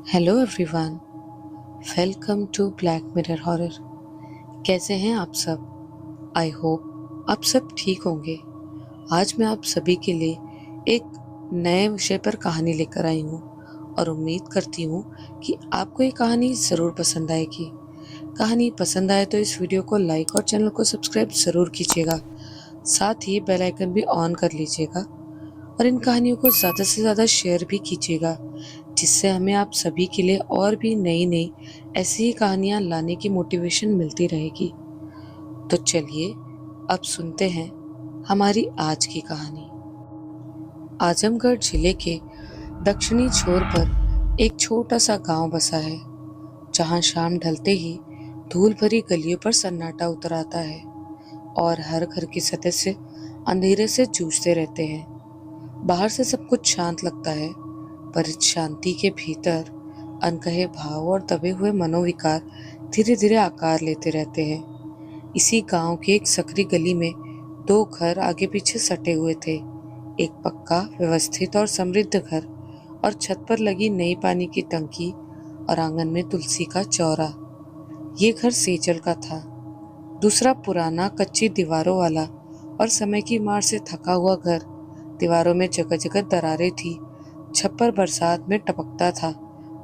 Hello everyone, welcome to black mirror horror. कैसे हैं आप सब? आई होप आप सब ठीक होंगे। आज मैं आप सभी के लिए एक नए विषय पर कहानी लेकर आई हूँ और उम्मीद करती हूँ कि आपको ये कहानी ज़रूर पसंद आएगी। कहानी पसंद आए तो इस वीडियो को लाइक और चैनल को सब्सक्राइब ज़रूर कीजिएगा। साथ ही बेल आइकन भी ऑन कर लीजिएगा और इन कहानियों को ज़्यादा से ज़्यादा शेयर भी कीजिएगा, जिससे हमें आप सभी के लिए और भी नई नई ऐसी ही कहानियाँ लाने की मोटिवेशन मिलती रहेगी। तो चलिए अब सुनते हैं हमारी आज की कहानी। आजमगढ़ जिले के दक्षिणी छोर पर एक छोटा सा गांव बसा है, जहां शाम ढलते ही धूल भरी गलियों पर सन्नाटा उतर आता है और हर घर के सदस्य अंधेरे से जूझते रहते हैं। बाहर से सब कुछ शांत लगता है, पर इस शांति के भीतर अनकहे भाव और दबे हुए मनोविकार धीरे धीरे आकार लेते रहते हैं। इसी गांव की एक सकरी गली में दो घर आगे पीछे सटे हुए थे। एक पक्का व्यवस्थित और समृद्ध घर और छत पर लगी नई पानी की टंकी और आंगन में तुलसी का चौरा। ये घर सेजल का था। दूसरा पुराना कच्ची दीवारों वाला और समय की मार से थका हुआ घर। दीवारों में जगह जगह दरारें थी, छप्पर बरसात में टपकता था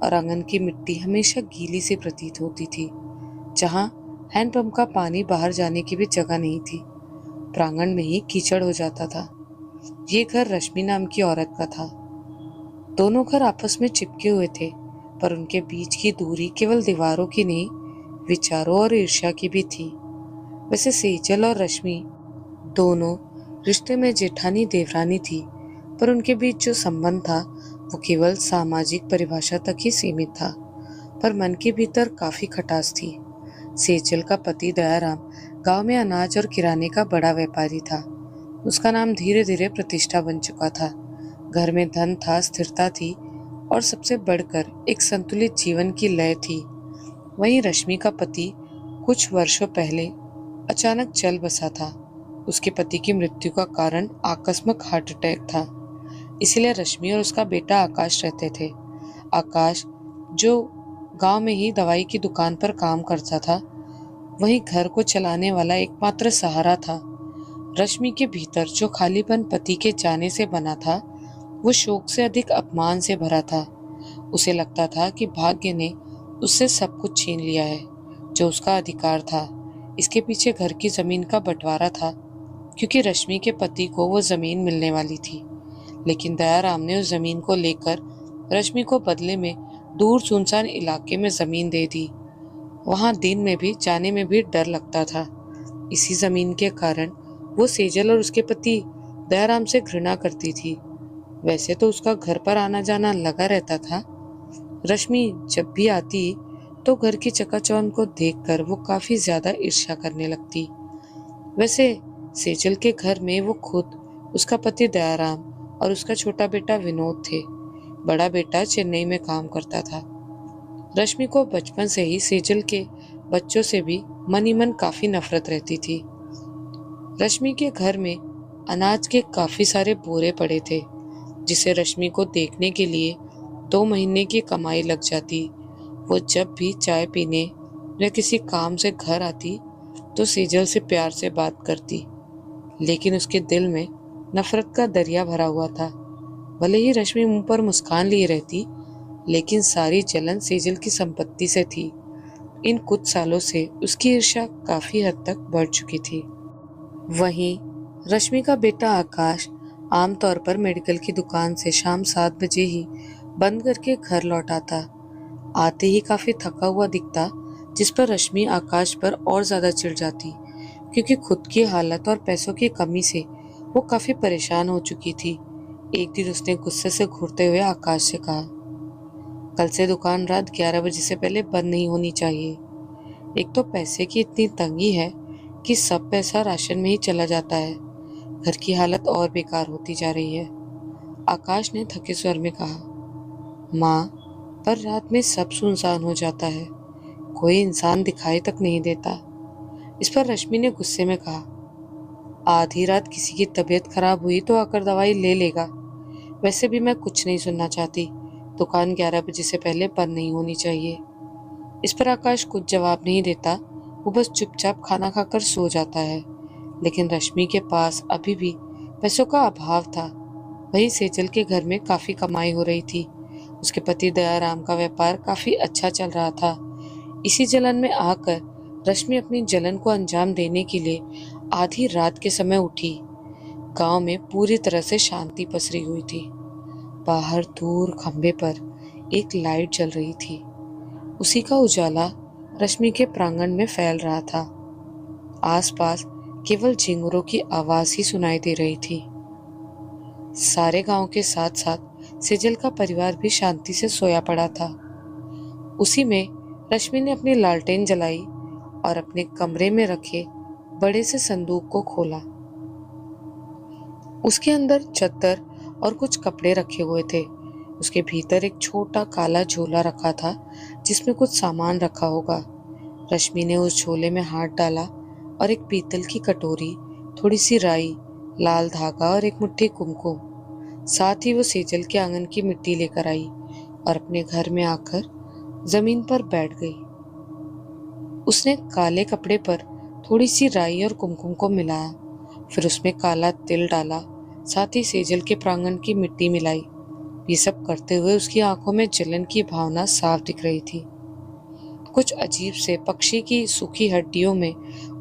और आंगन की मिट्टी हमेशा गीली सी प्रतीत होती थी। जहां हैंडपंप का पानी बाहर जाने की भी जगह नहीं थी, प्रांगण में ही कीचड़ हो जाता था। ये घर रश्मि नाम की औरत का था। दोनों घर आपस में चिपके हुए थे, पर उनके बीच की दूरी केवल दीवारों की नहीं, विचारों और ईर्ष्या की भी थी। वैसे सेजल और रश्मि दोनों रिश्ते में जेठानी देवरानी थी, पर उनके बीच जो संबंध था वो केवल सामाजिक परिभाषा तक ही सीमित था, पर मन के भीतर काफी खटास थी। सेजल का पति दयाराम गांव में अनाज और किराने का बड़ा व्यापारी था। उसका नाम धीरे धीरे प्रतिष्ठा बन चुका था। घर में धन था, स्थिरता थी और सबसे बढ़कर एक संतुलित जीवन की लय थी। वहीं रश्मि का पति कुछ वर्षों पहले अचानक चल बसा था। उसके पति की मृत्यु का कारण आकस्मिक हार्ट अटैक था। इसलिए रश्मि और उसका बेटा आकाश रहते थे। आकाश, जो गांव में ही दवाई की दुकान पर काम करता था, वहीं घर को चलाने वाला एकमात्र सहारा था। रश्मि के भीतर जो खालीपन पति के जाने से बना था, वो शोक से अधिक अपमान से भरा था। उसे लगता था कि भाग्य ने उससे सब कुछ छीन लिया है जो उसका अधिकार था। इसके पीछे घर की जमीन का बंटवारा था, क्योंकि रश्मि के पति को वो जमीन मिलने वाली थी। लेकिन दयाराम ने उस जमीन को लेकर रश्मि को बदले में दूर सुनसान इलाके में जमीन दे दी। वहां दिन में भी जाने में भी डर लगता था। इसी जमीन के कारण वो सेजल और उसके पति दयाराम से घृणा करती थी। वैसे तो उसका घर पर आना जाना लगा रहता था। रश्मि जब भी आती तो घर की चकाचौंध को देखकर वो काफी ज्यादा ईर्ष्या करने लगती। वैसे सेजल के घर में वो खुद, उसका पति दयाराम और उसका छोटा बेटा विनोद थे। बड़ा बेटा चेन्नई में काम करता था। रश्मि को बचपन से ही सेजल के बच्चों से भी मन ही मन काफी नफरत रहती थी। रश्मि के घर में अनाज के काफी सारे बोरे पड़े थे, जिसे रश्मि को देखने के लिए 2 महीने की कमाई लग जाती। वो जब भी चाय पीने या किसी काम से घर आती तो सेजल से प्यार से बात करती, लेकिन उसके दिल में नफरत का दरिया भरा हुआ था। भले ही रश्मि मुंह पर मुस्कान लिए रहती, लेकिन सारी जलन सेजल की संपत्ति से थी। इन कुछ सालों से उसकी ईर्ष्या काफी हद तक बढ़ चुकी थी। वहीं रश्मि का बेटा आकाश आमतौर पर मेडिकल की दुकान से शाम 7 बजे ही बंद करके घर लौट आता। आते ही काफी थका हुआ दिखता, जिस पर रश्मि आकाश पर और ज्यादा चिढ़ जाती, क्योंकि खुद की हालत और पैसों की कमी से वो काफी परेशान हो चुकी थी। एक दिन उसने गुस्से से घूरते हुए आकाश से कहा, कल से दुकान रात 11 बजे से पहले बंद नहीं होनी चाहिए। एक तो पैसे की इतनी तंगी है कि सब पैसा राशन में ही चला जाता है। घर की हालत और बेकार होती जा रही है। आकाश ने थके स्वर में कहा, माँ, पर रात में सब सुनसान हो जाता है, कोई इंसान दिखाई तक नहीं देता। इस पर रश्मि ने गुस्से में कहा, आधी रात किसी की तबीयत खराब हुई तो आकर दवाई ले लेगा। वैसे भी मैं कुछ नहीं सुनना चाहती, दुकान 11 बजे से पहले बंद नहीं होनी चाहिए। इस पर आकाश कुछ जवाब नहीं देता, वो बस चुपचाप खाना खाकर सो जाता है। लेकिन रश्मि के पास अभी भी पैसों का अभाव था। वहीं सेजल के घर में काफी कमाई हो रही थी। उसके पति दयाराम का व्यापार काफी अच्छा चल रहा था। इसी जलन में आकर रश्मि अपनी जलन को अंजाम देने के लिए आधी रात के समय उठी। गांव में पूरी तरह से शांति पसरी हुई थी। बाहर दूर खंबे पर एक लाइट जल रही थी। उसी का उजाला रश्मि के प्रांगण में फैल रहा था। आसपास केवल झिंगुरों की आवाज ही सुनाई दे रही थी। सारे गांव के साथ साथ सेजल का परिवार भी शांति से सोया पड़ा था। उसी में रश्मि ने अपनी लालटेन जलाई और अपने कमरे में रखे बड़े से संदूक को खोला। उसके अंदर चद्दर और कुछ कपड़े रखे हुए थे। उसके भीतर एक छोटा काला झोला रखा था जिसमें कुछ सामान रखा होगा। रश्मि ने उस झोले में हाथ डाला और एक पीतल की कटोरी, थोड़ी सी राई, लाल धागा और एक मुट्ठी कुमकुम, साथ ही वो सेजल के आंगन की मिट्टी लेकर आई और अपने घर में आकर जमीन पर बैठ गई। उसने काले कपड़े पर थोड़ी सी राई और कुमकुम को मिलाया, फिर उसमें काला तिल डाला, साथ ही सेजल के प्रांगण की मिट्टी मिलाई। ये सब करते हुए उसकी आंखों में जलन की भावना साफ दिख रही थी। कुछ अजीब से पक्षी की सूखी हड्डियों में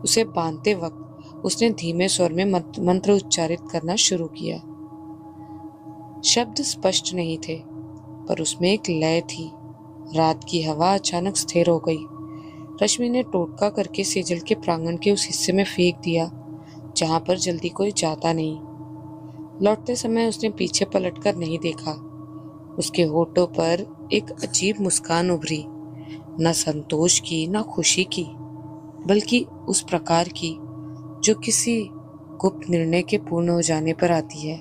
उसे बांधते वक्त उसने धीमे स्वर में मंत्र उच्चारित करना शुरू किया। शब्द स्पष्ट नहीं थे, पर उसमें एक लय थी। रात की हवा अचानक स्थिर हो गई। रश्मि ने टोटका करके सेजल के प्रांगण के उस हिस्से में फेंक दिया जहां पर जल्दी कोई जाता नहीं। लौटते समय उसने पीछे पलटकर नहीं देखा। उसके होठों पर एक अजीब मुस्कान उभरी, न संतोष की न खुशी की, बल्कि उस प्रकार की जो किसी गुप्त निर्णय के पूर्ण हो जाने पर आती है।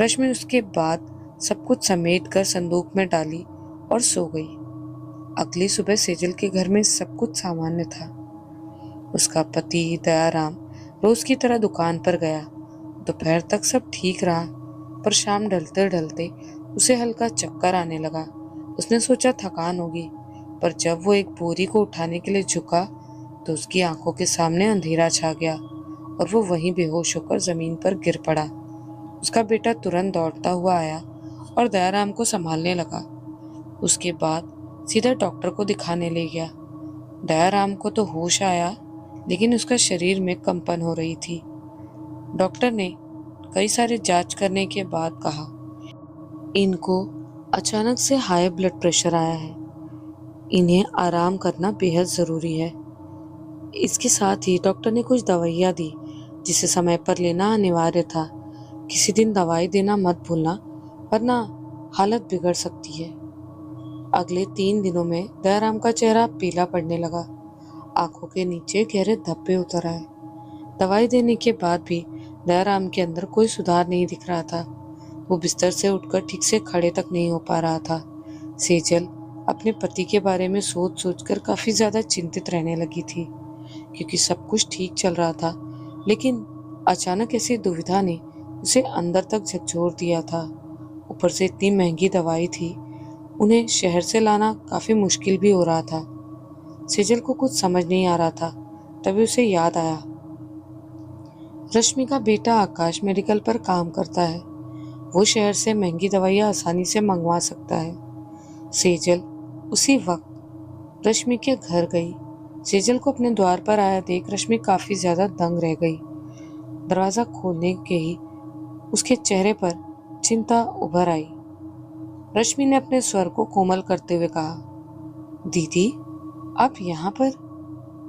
रश्मि उसके बाद सब कुछ समेट कर संदूक में डाली और सो गई। अगली सुबह सेजल के घर में सब कुछ सामान्य था। उसका पति दयाराम रोज की तरह दुकान पर गया। दोपहर तक सब ठीक रहा, पर शाम ढलते ढलते उसे हल्का चक्कर आने लगा। उसने सोचा थकान होगी, पर जब वो एक बोरी को उठाने के लिए झुका तो उसकी आंखों के सामने अंधेरा छा गया और वो वहीं बेहोश होकर जमीन पर गिर पड़ा। उसका बेटा तुरंत दौड़ता हुआ आया और दयाराम को संभालने लगा। उसके बाद सीधा डॉक्टर को दिखाने ले गया। दयाराम को तो होश आया, लेकिन उसका शरीर में कंपन हो रही थी। डॉक्टर ने कई सारे जांच करने के बाद कहा, इनको अचानक से हाई ब्लड प्रेशर आया है। इन्हें आराम करना बेहद ज़रूरी है। इसके साथ ही डॉक्टर ने कुछ दवाइयाँ दी जिसे समय पर लेना अनिवार्य था। किसी दिन दवाई देना मत भूलना, वरना हालत बिगड़ सकती है। अगले 3 दिनों में दयाराम का चेहरा पीला पड़ने लगा। आंखों के नीचे गहरे धब्बे उतर आए। दवाई देने के बाद भी दयाराम के अंदर कोई सुधार नहीं दिख रहा था। वो बिस्तर से उठकर ठीक से खड़े तक नहीं हो पा रहा था। सेजल अपने पति के बारे में सोच सोचकर काफी ज्यादा चिंतित रहने लगी थी, क्योंकि सब कुछ ठीक चल रहा था, लेकिन अचानक ऐसी दुविधा ने उसे अंदर तक झकझोर दिया था। ऊपर से इतनी महंगी दवाई थी, उन्हें शहर से लाना काफी मुश्किल भी हो रहा था। सेजल को कुछ समझ नहीं आ रहा था। तभी उसे याद आया, रश्मि का बेटा आकाश मेडिकल पर काम करता है। वो शहर से महंगी दवाइयाँ आसानी से मंगवा सकता है। सेजल उसी वक्त रश्मि के घर गई। सेजल को अपने द्वार पर आया देख रश्मि काफी ज्यादा दंग रह गई। दरवाजा खोलने के ही उसके चेहरे पर चिंता उभर आई। रश्मि ने अपने स्वर को कोमल करते हुए कहा, दीदी, आप यहाँ पर?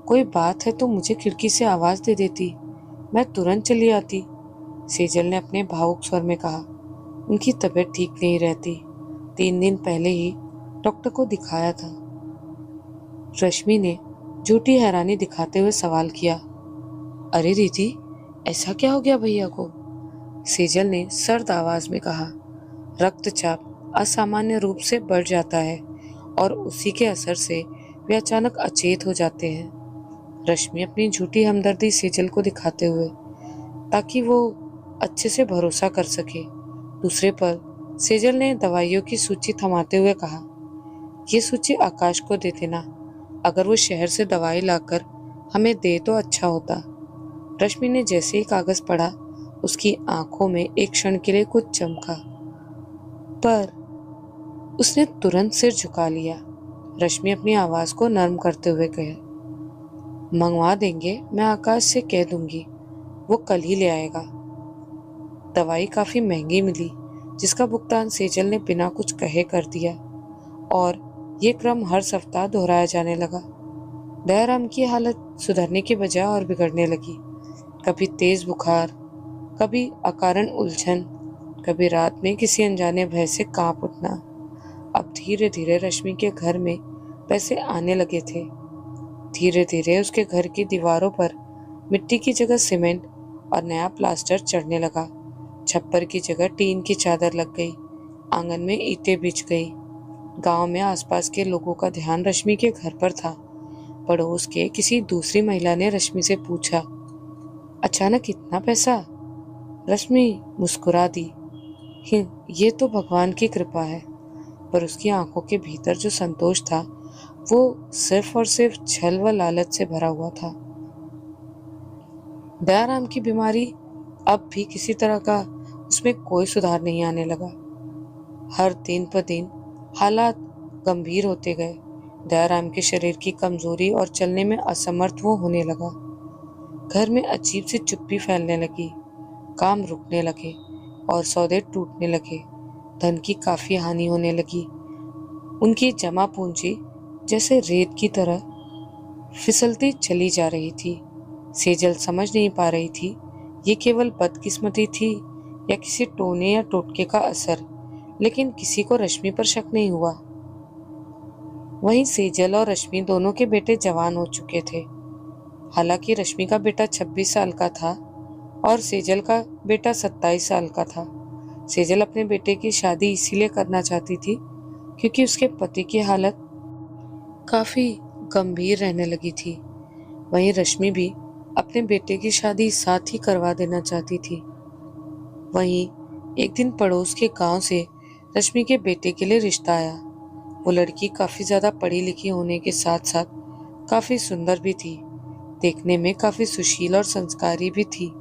कोई बात है तो मुझे खिड़की से आवाज दे देती, मैं तुरंत चली आती। सेजल ने अपने भावुक स्वर में कहा। उनकी तबीयत ठीक नहीं रहती। 3 दिन पहले ही डॉक्टर को दिखाया था। रश्मि ने झूठी हैरानी दिखाते हुए सवाल किया, अरे दीदी, ऐसा क्या हो गया भैया को? सेजल ने सर्द आवाज में कहा, रक्तचाप असामान्य रूप से बढ़ जाता है और उसी के असर से वे अचानक अचेत हो जाते हैं। रश्मि अपनी झूठी हमदर्दी सेजल को दिखाते हुए, ताकि वो अच्छे से भरोसा कर सके, दूसरे पर सेजल ने दवाइयों की सूची थमाते हुए कहा, ये सूची आकाश को दे देना। अगर वो शहर से दवाई लाकर हमें दे तो अच्छा होता। रश्मि ने जैसे ही कागज पढ़ा, उसकी आंखों में एक क्षण के लिए कुछ चमका, पर उसने तुरंत सिर झुका लिया। रश्मि अपनी आवाज को नर्म करते हुए कहे, मंगवा देंगे, मैं आकाश से कह दूंगी, वो कल ही ले आएगा। दवाई काफी महंगी मिली, जिसका भुगतान सेजल ने बिना कुछ कहे कर दिया, और ये क्रम हर सप्ताह दोहराया जाने लगा। दयाराम की हालत सुधरने की बजाय और बिगड़ने लगी। कभी तेज बुखार, कभी अकारण उलझन, कभी रात में किसी अनजाने भय से कांप उठना। अब धीरे धीरे रश्मि के घर में पैसे आने लगे थे। धीरे धीरे उसके घर की दीवारों पर मिट्टी की जगह सीमेंट और नया प्लास्टर चढ़ने लगा। छप्पर की जगह टीन की चादर लग गई। आंगन में ईंटें बिछ गई। गांव में आसपास के लोगों का ध्यान रश्मि के घर पर था। पड़ोस के किसी दूसरी महिला ने रश्मि से पूछा, अचानक इतना पैसा? रश्मि मुस्कुरा दी, ये तो भगवान की कृपा है। पर उसकी आंखों के भीतर जो संतोष था, वो सिर्फ और सिर्फ छल व लालच से भरा हुआ था। दयाराम की बीमारी अब भी किसी तरह का उसमें कोई सुधार नहीं आने लगा। हर दिन पर दिन हालात गंभीर होते गए। दयाराम के शरीर की कमजोरी और चलने में असमर्थ वो होने लगा। घर में अजीब सी चुप्पी फैलने लगी। काम रुकने लगे और सौदे टूटने लगे। धन की काफी हानि होने लगी। उनकी जमा पूंजी जैसे रेत की तरह फिसलती चली जा रही थी। सेजल समझ नहीं पा रही थी, ये केवल बदकिस्मती थी या किसी टोने या टोटके का असर, लेकिन किसी को रश्मि पर शक नहीं हुआ। वहीं सेजल और रश्मि दोनों के बेटे जवान हो चुके थे। हालांकि रश्मि का बेटा 26 साल का था और सेजल का बेटा 27 साल का था। सेजल अपने बेटे की शादी इसीलिए करना चाहती थी क्योंकि उसके पति की हालत काफी गंभीर रहने लगी थी। वहीं रश्मि भी अपने बेटे की शादी साथ ही करवा देना चाहती थी। वहीं एक दिन पड़ोस के गांव से रश्मि के बेटे के लिए रिश्ता आया। वो लड़की काफी ज्यादा पढ़ी लिखी होने के साथ साथ काफी सुंदर भी थी। देखने में काफी सुशील और संस्कारी भी थी।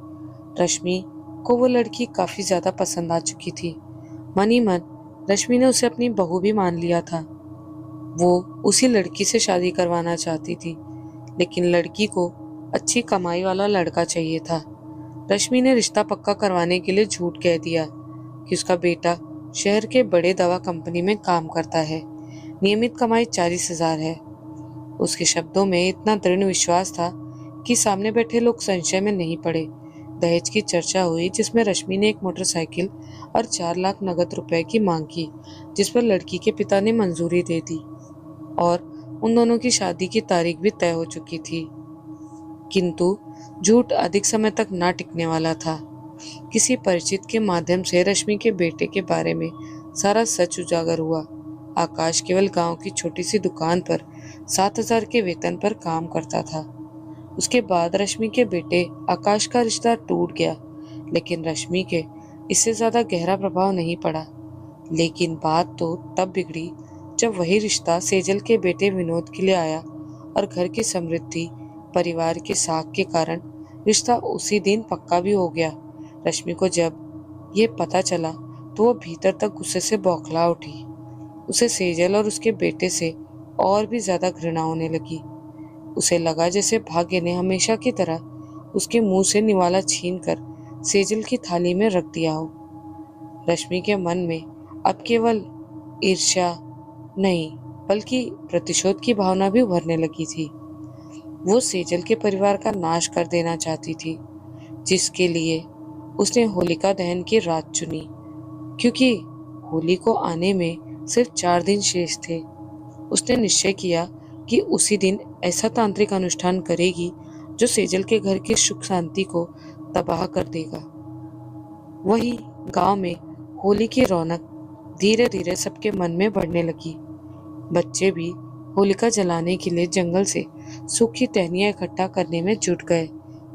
रश्मि को वो लड़की काफी ज्यादा पसंद आ चुकी थी। मन ही मन रश्मि ने उसे अपनी बहू भी मान लिया था। वो उसी लड़की से शादी करवाना चाहती थी, लेकिन लड़की को अच्छी कमाई वाला लड़का चाहिए था। रश्मि ने रिश्ता पक्का करवाने के लिए झूठ कह दिया कि उसका बेटा शहर के बड़े दवा कंपनी में काम करता है, नियमित कमाई 40,000 है। उसके शब्दों में इतना दृढ़ विश्वास था कि सामने बैठे लोग संशय में नहीं पड़े। दहेज की चर्चा हुई, जिसमें रश्मि ने एक मोटरसाइकिल और 4 लाख नगद रुपए की मांग की, जिस पर लड़की के पिता ने मंजूरी दे दी और उन दोनों की शादी की तारीख भी तय हो चुकी थी। किंतु झूठ अधिक समय तक ना टिकने वाला था। किसी परिचित के माध्यम से रश्मि के बेटे के बारे में सारा सच उजागर हुआ। आकाश केवल गांव की छोटी सी दुकान पर 7,000 के वेतन पर काम करता था। उसके बाद रश्मि के बेटे आकाश का रिश्ता टूट गया, लेकिन रश्मि के इससे ज्यादा गहरा प्रभाव नहीं पड़ा। लेकिन बात तो तब बिगड़ी जब वही रिश्ता सेजल के बेटे विनोद के लिए आया और घर की समृद्धि, परिवार के साख के कारण रिश्ता उसी दिन पक्का भी हो गया। रश्मि को जब ये पता चला तो वो भीतर तक गुस्से से बौखला उठी। उसे सेजल और उसके बेटे से और भी ज्यादा घृणा होने लगी। उसे लगा जैसे भाग्य ने हमेशा की तरह उसके मुंह से निवाला छीनकर सेजल की थाली में रख दिया हो। रश्मि के मन में अब केवल ईर्ष्या नहीं, बल्कि प्रतिशोध की भावना भी उभरने लगी थी। वो सेजल के परिवार का नाश कर देना चाहती थी, जिसके लिए उसने होलिका दहन की रात चुनी, क्योंकि होली को आने में सिर्फ 4 दिन शेष थे। उसने निश्चय किया कि उसी दिन ऐसा तांत्रिक अनुष्ठान करेगी जो सेजल के घर की सुख शांति को तबाह कर देगा। वही गांव में होली की रौनक धीरे धीरे सबके मन में बढ़ने लगी। बच्चे भी होलिका जलाने के लिए जंगल से सूखी टहनियां इकट्ठा करने में जुट गए।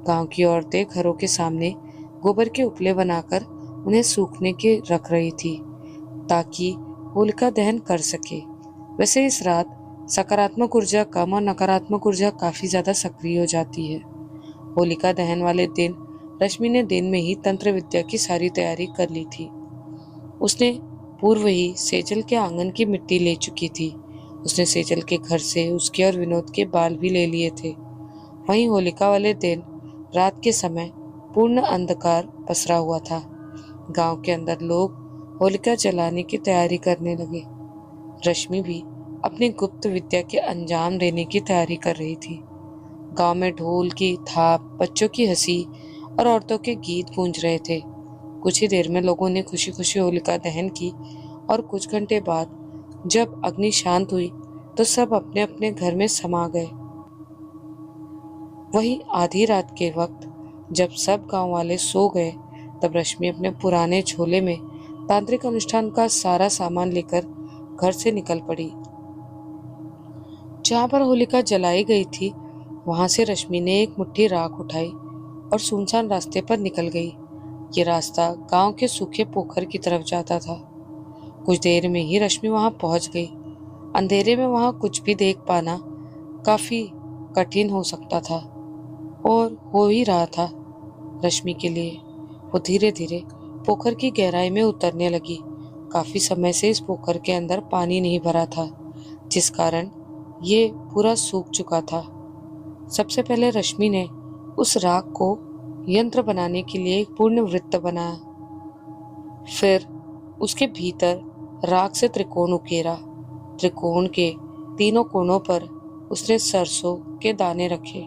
गांव की औरतें घरों के सामने गोबर के उपले बनाकर उन्हें सूखने के रख रही थी। ताकि होलिका दहन कर सके। वैसे इस रात सकारात्मक ऊर्जा कम और नकारात्मक ऊर्जा काफी ज्यादा सक्रिय हो जाती है। होलिका दहन वाले दिन रश्मि ने दिन में ही तंत्र विद्या की सारी तैयारी कर ली थी। उसने पूर्व ही सेजल के आंगन की मिट्टी ले चुकी थी। उसने सेजल के घर से उसके और विनोद के बाल भी ले लिए थे। वहीं होलिका वाले दिन रात के समय पूर्ण अंधकार पसरा हुआ था। गांव के अंदर लोग होलिका जलाने की तैयारी करने लगे। रश्मि भी अपनी गुप्त विद्या के अंजाम देने की तैयारी कर रही थी। गांव में ढोल की थाप, बच्चों की हंसी और औरतों के गीत गूंज रहे थे। कुछ ही देर में लोगों ने खुशी खुशी होलिका दहन की और कुछ घंटे बाद जब अग्नि शांत हुई तो सब अपने अपने घर में समा गए। वहीं आधी रात के वक्त जब सब गांव वाले सो गए तब रश्मि अपने पुराने झोले में तांत्रिक अनुष्ठान का सारा सामान लेकर घर से निकल पड़ी। जहां पर होलिका जलाई गई थी वहां से रश्मि ने एक मुट्ठी राख उठाई और सुनसान रास्ते पर निकल गई। ये रास्ता गांव के सूखे पोखर की तरफ जाता था। कुछ देर में ही रश्मि वहां पहुंच गई। अंधेरे में वहां कुछ भी देख पाना काफी कठिन हो सकता था और हो ही रहा था रश्मि के लिए। वो धीरे धीरे पोखर की गहराई में उतरने लगी। काफी समय से इस पोखर के अंदर पानी नहीं भरा था, जिस कारण ये पूरा सूख चुका था। सबसे पहले रश्मि ने उस राख को यंत्र बनाने के लिए एक पूर्ण वृत्त बनाया। फिर उसके भीतर राख से त्रिकोण उकेरा। त्रिकोण के तीनों कोनों पर उसने सरसों के दाने रखे।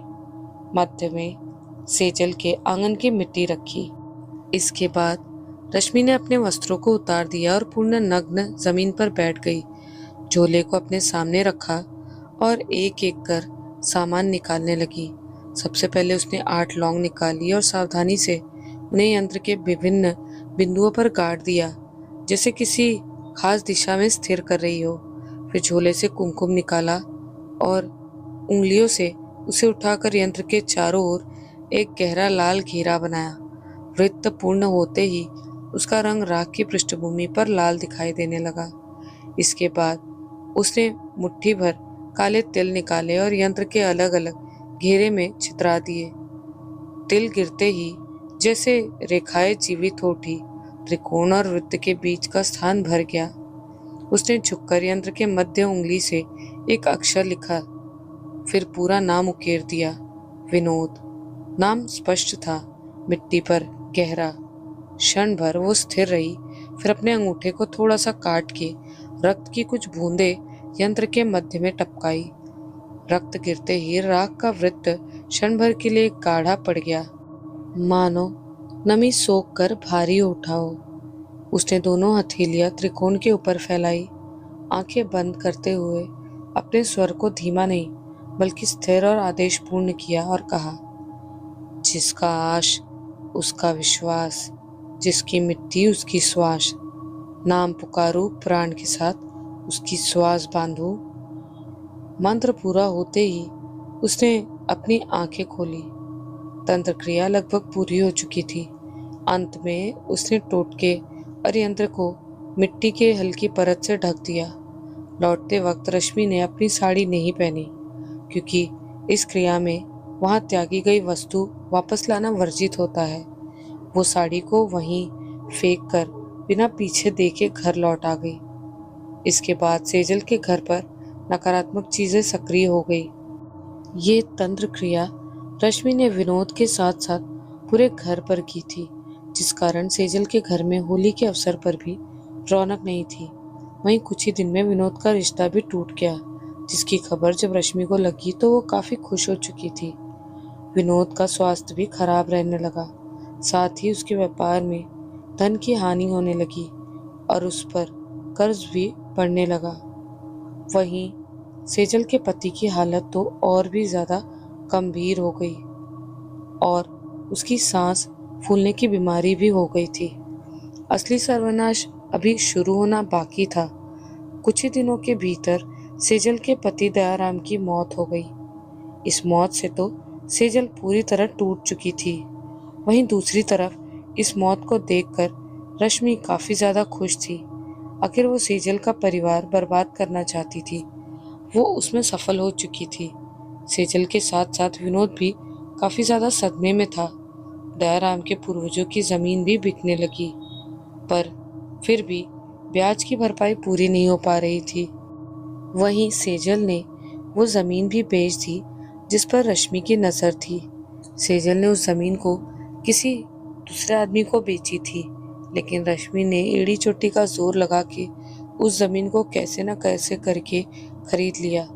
मध्य में सेजल के आंगन की मिट्टी रखी। इसके बाद रश्मि ने अपने वस्त्रों को उतार दिया और पूर्ण नग्न जमीन पर बैठ गई। झोले को अपने सामने रखा और एक एक कर सामान निकालने लगी। सबसे पहले उसने 8 लौंग निकाली और सावधानी से उन्हें यंत्र के विभिन्न बिंदुओं पर गाड़ दिया, जैसे किसी खास दिशा में स्थिर कर रही हो। फिर झोले से कुमकुम निकाला और उंगलियों से उसे उठाकर यंत्र के चारों ओर एक गहरा लाल घेरा बनाया। वृत्त पूर्ण होते ही उसका रंग राख की पृष्ठभूमि पर लाल दिखाई देने लगा। इसके बाद उसने मुट्ठी भर काले तिल निकाले और यंत्र के अलग अलग घेरे में छितरा दिए। तिल गिरते ही जैसे रेखाएं जीवित हो उठी। त्रिकोण और वृत्त के बीच का स्थान भर गया। उसने झुककर यंत्र के मध्य उंगली से एक अक्षर लिखा, फिर पूरा नाम उकेर दिया, विनोद। नाम स्पष्ट था, मिट्टी पर गहरा। क्षण भर वो स्थिर रही, फिर अपने अंगूठे को थोड़ा सा काट के रक्त की कुछ बूंदें यंत्र के मध्य में टपकाई। रक्त गिरते ही राख का वृत्त क्षण भर के लिए गाढ़ा पड़ गया, मानो नमी सोख कर भारी उठा हो। उसने दोनों हथेलियां त्रिकोण के ऊपर फैलाई, आंखें बंद करते हुए अपने स्वर को धीमा नहीं बल्कि स्थिर और आदेशपूर्ण किया और कहा, जिसका आश उसका विश्वास, जिसकी मिट्टी उसकी श्वास। नाम पुकारू प्राण के साथ, उसकी श्वास बांधू। मंत्र पूरा होते ही उसने अपनी आंखें खोली। तंत्र क्रिया लगभग पूरी हो चुकी थी। अंत में उसने टोटके और यंत्र को मिट्टी के हल्की परत से ढक दिया। लौटते वक्त रश्मि ने अपनी साड़ी नहीं पहनी, क्योंकि इस क्रिया में वहां त्यागी गई वस्तु वापस लाना वर्जित होता है। वो साड़ी को वहीं फेंक कर बिना पीछे देखे घर लौट आ गई। इसके बाद सेजल के घर पर नकारात्मक चीजें सक्रिय हो गई। ये तंत्र क्रिया रश्मि ने विनोद के साथ साथ पूरे घर पर की थी, जिस कारण सेजल के घर में होली के अवसर पर भी रौनक नहीं थी। वहीं कुछ ही दिन में विनोद का रिश्ता भी टूट गया, जिसकी खबर जब रश्मि को लगी तो वो काफी खुश हो चुकी थी। विनोद का स्वास्थ्य भी खराब रहने लगा, साथ ही उसके व्यापार में धन की हानि होने लगी और उस पर कर्ज भी बढ़ने लगा। वहीं सेजल के पति की हालत तो और भी ज्यादा गंभीर हो गई और उसकी सांस फूलने की बीमारी भी हो गई थी। असली सर्वनाश अभी शुरू होना बाकी था। कुछ ही दिनों के भीतर सेजल के पति दयाराम की मौत हो गई। इस मौत से तो सेजल पूरी तरह टूट चुकी थी। वहीं दूसरी तरफ इस मौत को देखकर रश्मि काफी ज्यादा खुश थी। आखिर वो सेजल का परिवार बर्बाद करना चाहती थी। वो उसमें सफल हो चुकी थी। सेजल के साथ साथ विनोद भी काफी ज्यादा सदमे में था। दयाराम के पूर्वजों की जमीन भी बिकने लगी, पर फिर भी ब्याज की भरपाई पूरी नहीं हो पा रही थी। वहीं सेजल ने वो जमीन भी बेच दी जिस पर रश्मि की नजर थी। सेजल ने उस जमीन को किसी दूसरे आदमी को बेची थी, लेकिन रश्मि ने एड़ी चोटी का जोर लगा के उस जमीन को कैसे न कैसे करके खरीद लिया,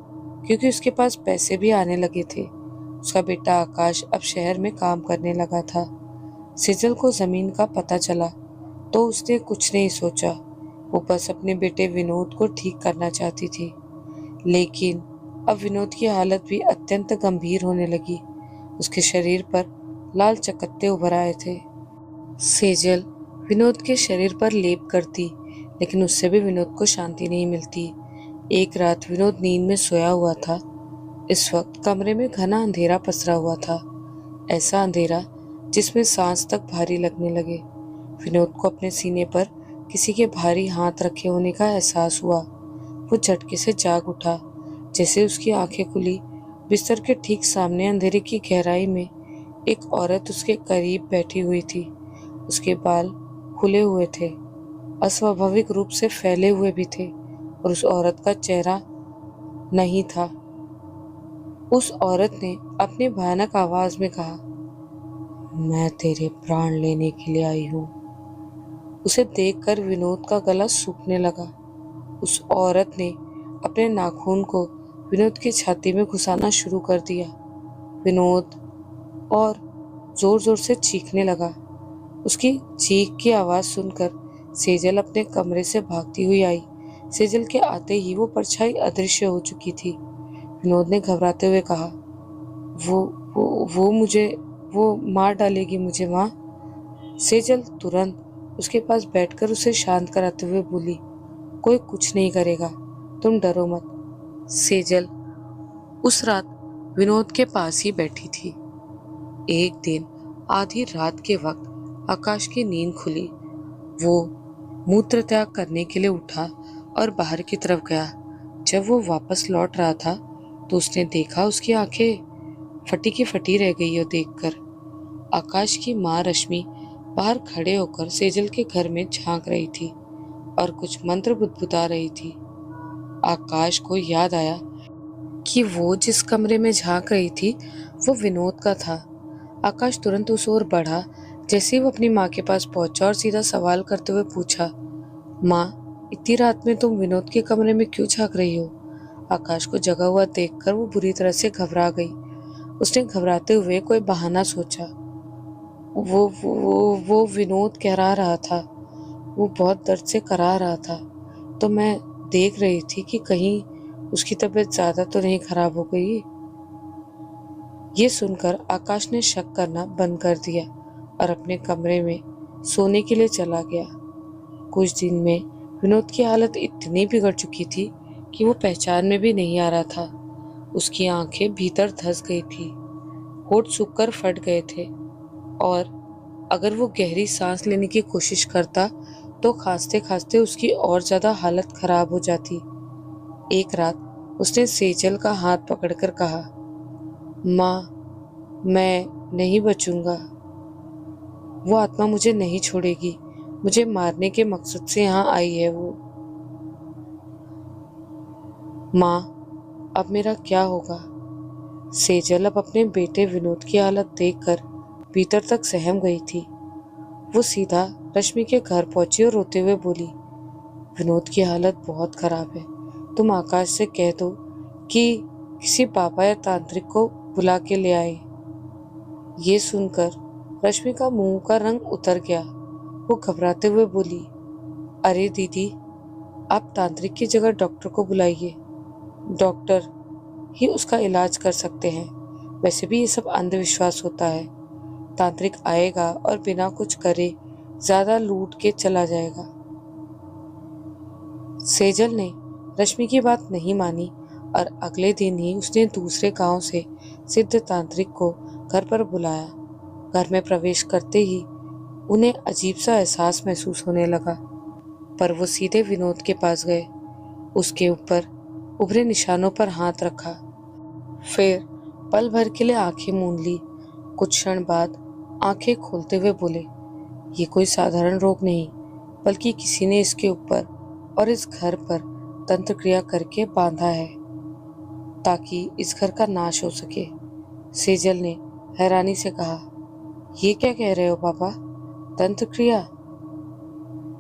क्योंकि उसके पास पैसे भी आने लगे थे। उसका बेटा आकाश अब शहर में काम करने लगा था। सेजल को जमीन का पता चला तो उसने कुछ नहीं सोचा। वो बस अपने बेटे विनोद को ठीक करना चाहती थी। लेकिन अब विनोद की हालत भी अत्यंत गंभीर होने लगी। उसके शरीर पर लाल चकत्ते उभर आए थे। सेजल विनोद के शरीर पर लेप करती, लेकिन उससे भी विनोद को शांति नहीं मिलती। एक रात विनोद नींद में सोया हुआ था। इस वक्त कमरे में घना अंधेरा पसरा हुआ था, ऐसा अंधेरा जिसमें सांस तक भारी लगने लगे। विनोद को अपने सीने पर किसी के भारी हाथ रखे होने का एहसास हुआ। वो झटके से जाग उठा। जैसे उसकी आंखें खुली, बिस्तर के ठीक सामने अंधेरे की गहराई में एक औरत उसके करीब बैठी हुई थी। उसके बाल खुले हुए थे, अस्वाभाविक रूप से फैले हुए भी थे, और उस औरत का चेहरा नहीं था। उस औरत ने अपनी भयानक आवाज में कहा, मैं तेरे प्राण लेने के लिए आई हूँ। उसे देखकर विनोद का गला सूखने लगा। उस औरत ने अपने नाखून को विनोद की छाती में घुसाना शुरू कर दिया। विनोद और जोर जोर से चीखने लगा। उसकी चीख की आवाज सुनकर सेजल अपने कमरे से भागती हुई आई। सेजल के आते ही वो परछाई अदृश्य हो चुकी थी। विनोद ने घबराते हुए कहा, वो मार डालेगी मुझे माँ। सेजल तुरंत उसके पास बैठकर उसे शांत कराते हुए बोली, कोई कुछ नहीं करेगा, तुम डरो मत। सेजल उस रात विनोद के पास ही बैठी थी। एक दिन आधी रात के वक्त आकाश की नींद खुली। वो मूत्र त्याग करने के लिए उठा और बाहर की तरफ गया। जब वो वापस लौट रहा था तो उसने देखा उसकी आंखें फटी की फटी रह गई हो देखकर। आकाश की माँ रश्मि बाहर खड़े होकर सेजल के घर में झांक रही थी और कुछ मंत्र बुदबुदा रही थी। आकाश को याद आया कि वो जिस कमरे में झांक रही थी वो विनोद का था। आकाश तुरंत उस ओर बढ़ा। जैसे ही वो अपनी माँ के पास पहुंचा और सीधा सवाल करते हुए पूछा, माँ, इतनी रात में तुम विनोद के कमरे में क्यों झांक रही हो? आकाश को जगा हुआ देखकर वो बुरी तरह से घबरा गई। उसने घबराते हुए कोई बहाना सोचा। वो विनोद कहरा रहा था, वो बहुत दर्द से करा रहा था, तो मैं देख रही थी कि कहीं उसकी तबीयत ज्यादा तो नहीं खराब हो गई। ये सुनकर आकाश ने शक करना बंद कर दिया और अपने कमरे में सोने के लिए चला गया। कुछ दिन में विनोद की हालत इतनी बिगड़ चुकी थी कि वो पहचान में भी नहीं आ रहा था। उसकी आंखें भीतर धंस गई थी, होठ सूखकर फट गए थे, और अगर वो गहरी सांस लेने की कोशिश करता तो खांसते खांसते उसकी और ज्यादा हालत खराब हो जाती। एक रात उसने सेजल का हाथ पकड़कर कहा, माँ, मैं नहीं बचूंगा। वो आत्मा मुझे नहीं छोड़ेगी, मुझे मारने के मकसद से यहाँ आई है वो। माँ, अब मेरा क्या होगा? सेजल अब अपने बेटे विनोद की हालत देखकर भीतर तक सहम गई थी। वो सीधा रश्मि के घर पहुंची और रोते हुए बोली, विनोद की हालत बहुत खराब है, तुम आकाश से कह दो कि किसी पापा या तांत्रिक को बुला के ले आए। ये सुनकर रश्मि का मुंह का रंग उतर गया। वो घबराते हुए बोली, अरे दीदी, आप तांत्रिक की जगह डॉक्टर को बुलाइए, डॉक्टर ही उसका इलाज कर सकते हैं। वैसे भी ये सब अंधविश्वास होता है। तांत्रिक आएगा और बिना कुछ करे ज्यादा लूट के चला जाएगा। सेजल ने रश्मि की बात नहीं मानी और अगले दिन ही उसने दूसरे गांव से सिद्ध तांत्रिक को घर पर बुलाया। घर में प्रवेश करते ही उन्हें अजीब सा एहसास महसूस होने लगा। पर वो सीधे विनोद के पास गए, उसके ऊपर उभरे निशानों पर हाथ रखा, फिर पल भर के लिए आंखें मूंद ली। कुछ क्षण बाद आंखें खोलते हुए बोले, ये कोई साधारण रोग नहीं, बल्कि किसी ने इसके ऊपर और इस घर पर तंत्र क्रिया करके बांधा है, ताकि इस घर का नाश हो सके। सेजल ने हैरानी से कहा, ये क्या कह रहे हो पापा? तंत्र क्रिया?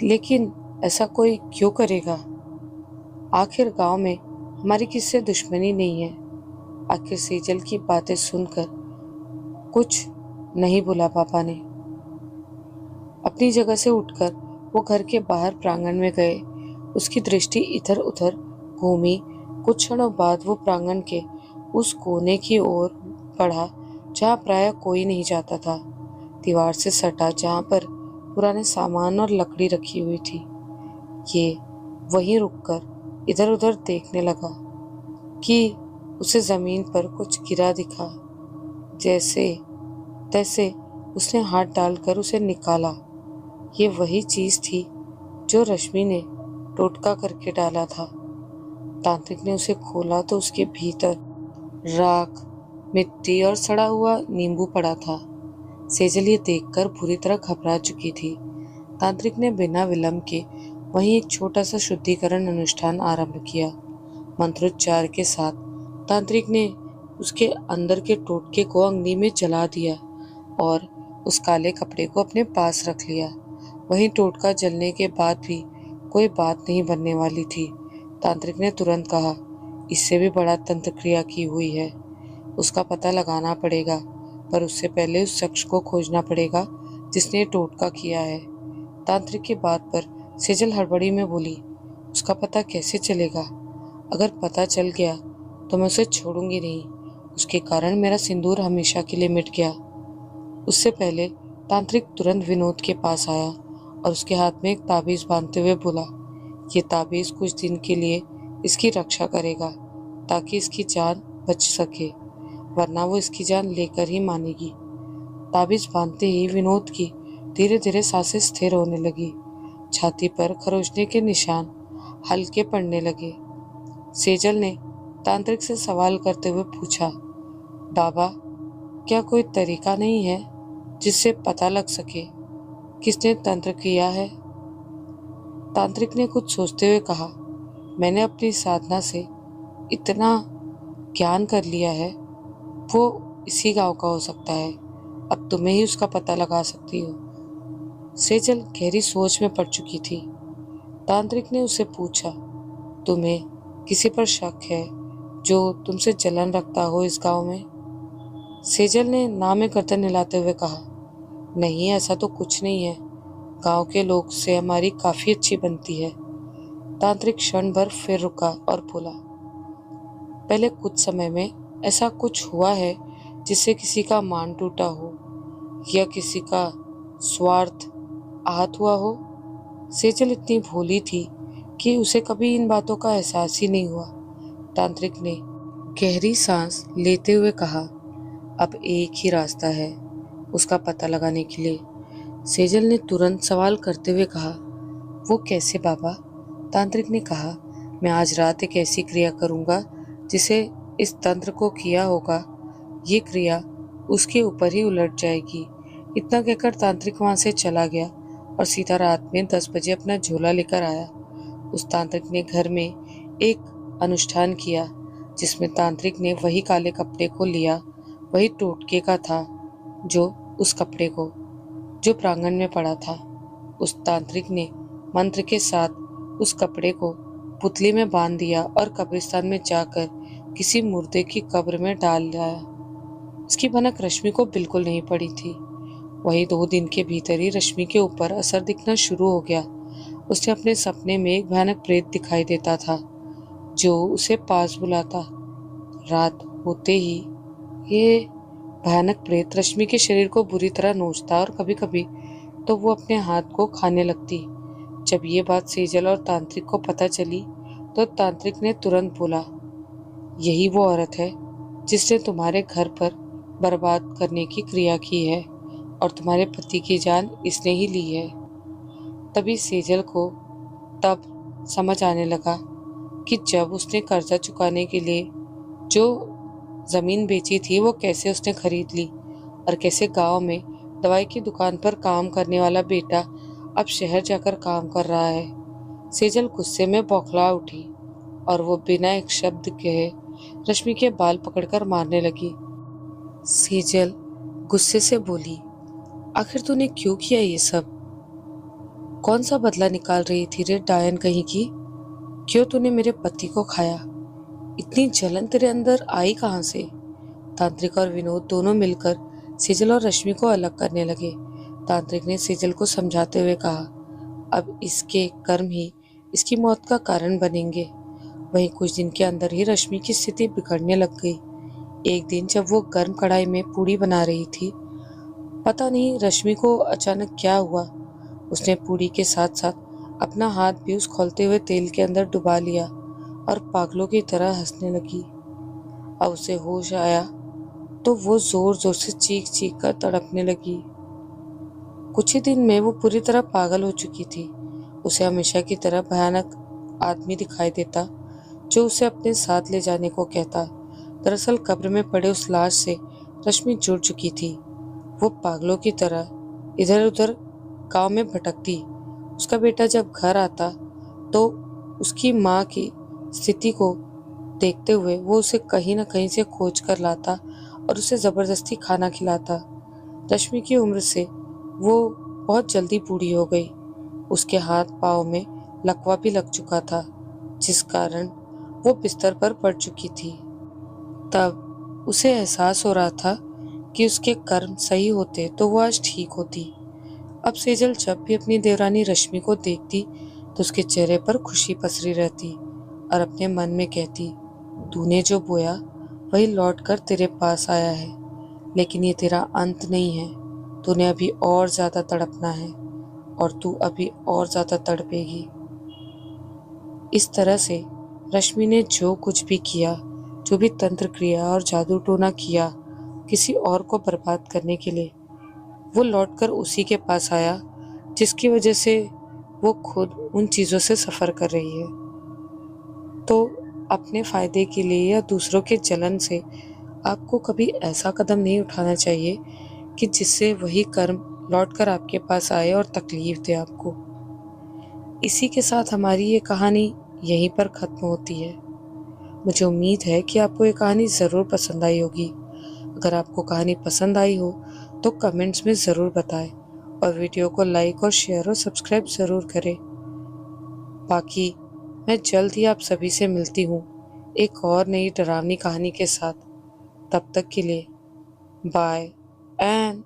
लेकिन ऐसा कोई क्यों करेगा? आखिर गांव में हमारी किससे दुश्मनी नहीं है। आखिर सेजल की बातें सुनकर कुछ नहीं बोला पापा ने। अपनी जगह से उठकर वो घर के बाहर प्रांगण में गए। उसकी दृष्टि इधर उधर घूमी। कुछ क्षणों बाद वो प्रांगण के उस कोने की ओर बढ़ा जहाँ प्रायः कोई नहीं जाता था, दीवार से सटा जहाँ पर पुराने सामान और लकड़ी रखी हुई थी। ये वहीं रुककर इधर उधर देखने लगा कि उसे जमीन पर कुछ गिरा दिखा। जैसे तैसे उसने हाथ डालकर उसे निकाला। ये वही चीज थी जो रश्मि ने टोटका करके डाला था। तांत्रिक ने उसे खोला तो उसके भीतर राख, मिट्टी और सड़ा हुआ नींबू पड़ा था। सेजल ये देखकर बुरी तरह घबरा चुकी थी। तांत्रिक ने बिना विलंब के वहीं एक छोटा सा शुद्धिकरण अनुष्ठान आरंभ किया। मंत्रोच्चार के साथ तांत्रिक ने उसके अंदर के टोटके को अग्नि में जला दिया और उस काले कपड़े को अपने पास रख लिया। वहीं टोटका जलने के बाद भी कोई बात नहीं बनने वाली थी। तांत्रिक ने तुरंत कहा, इससे भी बड़ा तंत्र क्रिया की हुई है, उसका पता लगाना पड़ेगा, पर उससे पहले उस शख्स को खोजना पड़ेगा जिसने टोटका किया है। तांत्रिक की बात पर सेजल हड़बड़ी में बोली, उसका पता कैसे चलेगा? अगर पता चल गया तो मैं उसे छोड़ूंगी नहीं। उसके कारण मेरा सिंदूर हमेशा के लिए मिट गया। उससे पहले तांत्रिक तुरंत विनोद के पास आया और उसके हाथ में एक ताबीज बांधते हुए बोला, ये ताबीज कुछ दिन के लिए इसकी रक्षा करेगा ताकि इसकी जान बच सके, वरना वो इसकी जान लेकर ही मानेगी। ताबीज बांधते ही विनोद की धीरे धीरे सांसें स्थिर होने लगी। छाती पर खरोंचने के निशान हल्के पड़ने लगे। सेजल ने तांत्रिक से सवाल करते हुए पूछा, बाबा, क्या कोई तरीका नहीं है जिससे पता लग सके किसने तंत्र किया है? तांत्रिक ने कुछ सोचते हुए कहा, मैंने अपनी साधना से इतना ज्ञान कर लिया है, वो इसी गांव का हो सकता है। अब तुम्हें ही उसका पता लगा सकती हो। सेजल गहरी सोच में पड़ चुकी थी। तांत्रिक ने उससे पूछा, तुम्हें किसी पर शक है जो तुमसे जलन रखता हो इस गांव में? सेजल ने ना में गर्दन हिलाते हुए कहा, नहीं, ऐसा तो कुछ नहीं है। गांव के लोग से हमारी काफी अच्छी बनती है। तांत्रिक क्षण भर फिर रुका और बोला, पहले कुछ समय में ऐसा कुछ हुआ है जिससे किसी का मान टूटा हो या किसी का स्वार्थ आहत हुआ हो? सेजल इतनी भोली थी कि उसे कभी इन बातों का एहसास ही नहीं हुआ। तांत्रिक ने गहरी सांस लेते हुए कहा, अब एक ही रास्ता है उसका पता लगाने के लिए। सेजल ने तुरंत सवाल करते हुए कहा, वो कैसे बाबा? तांत्रिक ने कहा, मैं आज रात एक ऐसी क्रिया करूंगा जिसे इस तंत्र को किया होगा, ये क्रिया उसके ऊपर ही उलट जाएगी। इतना कहकर तांत्रिक वहां से चला गया और सीधा रात में 10 बजे अपना झोला लेकर आया। उस तांत्रिक ने घर में एक अनुष्ठान किया जिसमें तांत्रिक ने वही काले कपड़े को लिया, वही टोटके का था जो उस कपड़े को जो प्रांगण में पड़ा था। उस तांत्रिक ने मंत्र के साथ उस कपड़े को पुतली में बांध दिया और कब्रिस्तान में जाकर किसी मुर्दे की कब्र में डाल लाया। उसकी भनक रश्मि को बिल्कुल नहीं पड़ी थी। वही 2 दिन के भीतर ही रश्मि के ऊपर असर दिखना शुरू हो गया। उसे अपने सपने में एक भयानक प्रेत दिखाई देता था जो उसे पास बुलाता। रात होते ही ये भयानक प्रेत रश्मि के शरीर को बुरी तरह नोचता और कभी कभी तो वो अपने हाथ को खाने लगती। जब ये बात सेजल और तांत्रिक को पता चली तो तांत्रिक ने तुरंत बोला, यही वो औरत है जिसने तुम्हारे घर पर बर्बाद करने की क्रिया की है और तुम्हारे पति की जान इसने ही ली है। तभी सेजल को तब समझ आने लगा कि जब उसने कर्जा चुकाने के लिए जो ज़मीन बेची थी वो कैसे उसने खरीद ली और कैसे गांव में दवाई की दुकान पर काम करने वाला बेटा अब शहर जाकर काम कर रहा है। सेजल गुस्से में बौखला उठी और वो बिना एक शब्द कहे रश्मि के बाल पकड़कर मारने लगी। सेजल गुस्से से बोली, आखिर तूने क्यों किया ये सब? कौन सा बदला निकाल रही थी रे डायन कहीं की? क्यों तूने मेरे पति को खाया? इतनी जलन तेरे अंदर आई कहाँ से? तांत्रिक और विनोद दोनों मिलकर सेजल और रश्मि को अलग करने लगे। तांत्रिक ने सेजल को समझाते हुए कहा, अब इसके कर्म ही इसकी मौत का कारण बनेंगे। वहीं कुछ दिन के अंदर ही रश्मि की स्थिति बिगड़ने लग गई। एक दिन जब वो गर्म कढ़ाई में पूड़ी बना रही थी, पता नहीं रश्मि को अचानक क्या हुआ, उसने पूड़ी के साथ साथ अपना हाथ भी उस खौलते हुए तेल के अंदर डुबा लिया और पागलों की तरह हंसने लगी। अब उसे होश आया तो वो जोर जोर से चीख चीख कर तड़पने लगी। कुछ ही दिन में वो पूरी तरह पागल हो चुकी थी। उसे हमेशा की तरह भयानक आदमी दिखाई देता जो उसे अपने साथ ले जाने को कहता। दरअसल कब्र में पड़े उस लाश से रश्मि जुड़ चुकी थी। वो पागलों की तरह इधर उधर गांव में भटकती। उसका बेटा जब घर आता तो उसकी माँ की स्थिति को देखते हुए वो उसे कहीं न कहीं से खोज कर लाता और उसे जबरदस्ती खाना खिलाता। रश्मि की उम्र से वो बहुत जल्दी बूढ़ी हो गई। उसके हाथ पाँव में लकवा भी लग चुका था, जिस कारण वो बिस्तर पर पड़ चुकी थी। तब उसे एहसास हो रहा था कि उसके कर्म सही होते तो वो आज ठीक होती। अब सेजल जब भी अपनी देवरानी रश्मि को देखती तो उसके चेहरे पर खुशी पसरी रहती और अपने मन में कहती, तूने जो बोया वही लौट कर तेरे पास आया है, लेकिन ये तेरा अंत नहीं है। तूने अभी और ज्यादा तड़पना है और तू अभी और ज्यादा तड़पेगी। इस तरह से रश्मि ने जो कुछ भी किया, जो भी तंत्र क्रिया और जादू टोना किया किसी और को बर्बाद करने के लिए, वो लौटकर उसी के पास आया जिसकी वजह से वो खुद उन चीज़ों से सफ़र कर रही है। तो अपने फ़ायदे के लिए या दूसरों के जलन से आपको कभी ऐसा कदम नहीं उठाना चाहिए कि जिससे वही कर्म लौटकर आपके पास आए और तकलीफ दे आपको। इसी के साथ हमारी ये कहानी यहीं पर ख़त्म होती है। मुझे उम्मीद है कि आपको ये कहानी ज़रूर पसंद आई होगी। अगर आपको कहानी पसंद आई हो तो कमेंट्स में ज़रूर बताएं और वीडियो को लाइक और शेयर और सब्सक्राइब ज़रूर करें। बाकी मैं जल्द ही आप सभी से मिलती हूँ एक और नई डरावनी कहानी के साथ। तब तक के लिए बाय एंड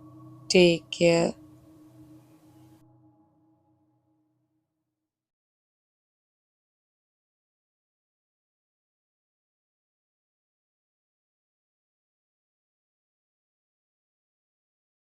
टेक केयर।